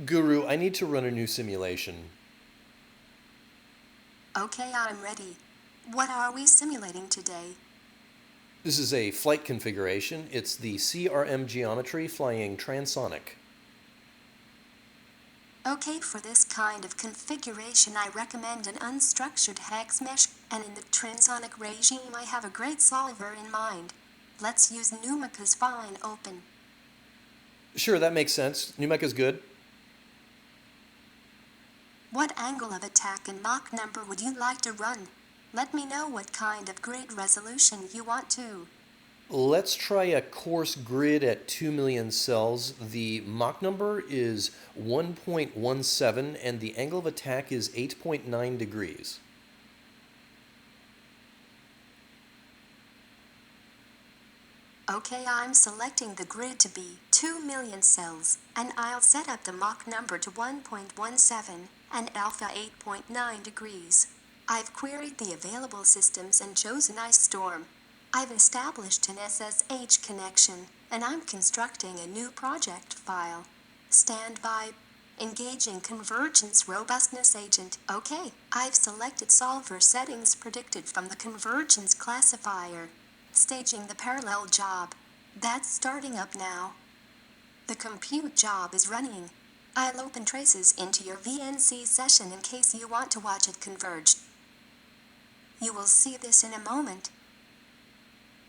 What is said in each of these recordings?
Guru, I need to run a new simulation. Okay, I'm ready. What are we simulating today? This is a flight configuration. It's the CRM geometry flying transonic. Okay, for this kind of configuration, I recommend an unstructured hex mesh, and in the transonic regime, I have a great solver in mind. Let's use Numika's fine open. Sure, that makes sense. Numec is good. What angle of attack and Mach number would you like to run? Let me know what kind of grid resolution you want to. Let's try a coarse grid at 2 million cells. The Mach number is 1.17 and the angle of attack is 8.9 degrees. Okay, I'm selecting the grid to be 2 million cells, and I'll set up the Mach number to 1.17 and alpha 8.9 degrees. I've queried the available systems and chosen Ice Storm. I've established an SSH connection, and I'm constructing a new project file. Stand by. Engaging Convergence Robustness Agent. Okay, I've selected solver settings predicted from the Convergence classifier. Staging the parallel job. That's starting up now. The compute job is running. I'll open traces into your VNC session in case you want to watch it converge. You will see this in a moment.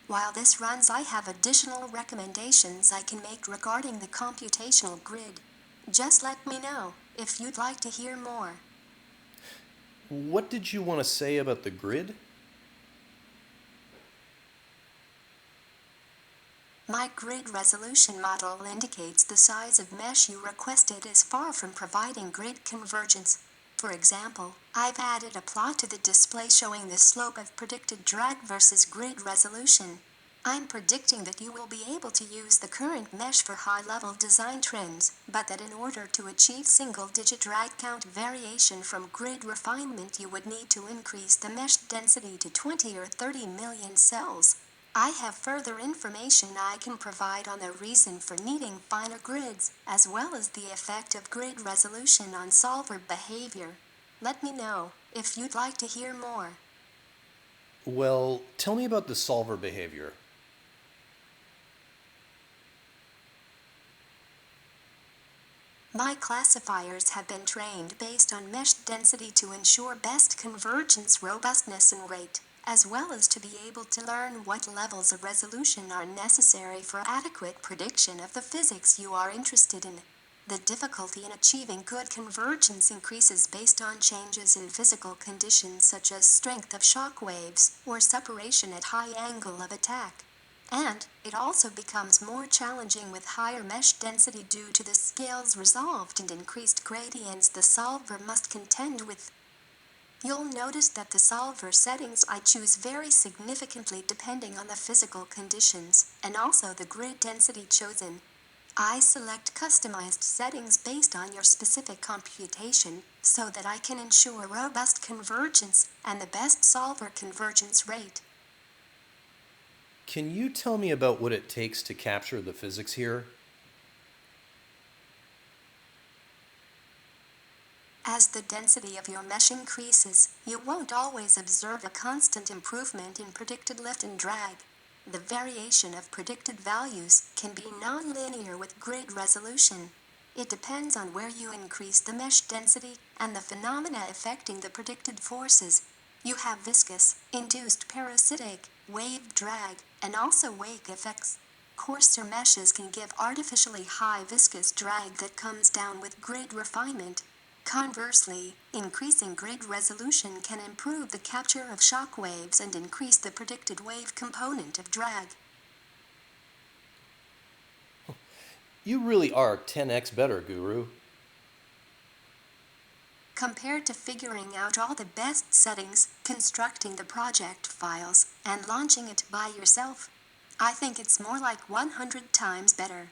While this runs, I have additional recommendations I can make regarding the computational grid. Just let me know if you'd like to hear more. What did you want to say about the grid? My grid resolution model indicates the size of mesh you requested is far from providing grid convergence. For example, I've added a plot to the display showing the slope of predicted drag versus grid resolution. I'm predicting that you will be able to use the current mesh for high-level design trends, but that in order to achieve single-digit drag count variation from grid refinement, you would need to increase the mesh density to 20 or 30 million cells. I have further information I can provide on the reason for needing finer grids, as well as the effect of grid resolution on solver behavior. Let me know if you'd like to hear more. Well, tell me about the solver behavior. My classifiers have been trained based on mesh density to ensure best convergence robustness and rate, as well as to be able to learn what levels of resolution are necessary for adequate prediction of the physics you are interested in. The difficulty in achieving good convergence increases based on changes in physical conditions such as strength of shock waves or separation at high angle of attack. And it also becomes more challenging with higher mesh density due to the scales resolved and increased gradients the solver must contend with. You'll notice that the solver settings I choose vary significantly depending on the physical conditions, and also the grid density chosen. I select customized settings based on your specific computation, so that I can ensure robust convergence and the best solver convergence rate. Can you tell me about what it takes to capture the physics here? As the density of your mesh increases, you won't always observe a constant improvement in predicted lift and drag. The variation of predicted values can be nonlinear with grid resolution. It depends on where you increase the mesh density and the phenomena affecting the predicted forces. You have viscous, induced parasitic, wave drag, and also wake effects. Coarser meshes can give artificially high viscous drag that comes down with grid refinement. Conversely, increasing grid resolution can improve the capture of shock waves and increase the predicted wave component of drag. You really are 10x better, Guru. Compared to figuring out all the best settings, constructing the project files, and launching it by yourself, I think it's more like 100 times better.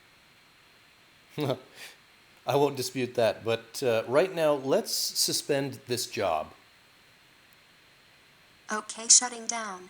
I won't dispute that, but right now, let's suspend this job. Okay, shutting down.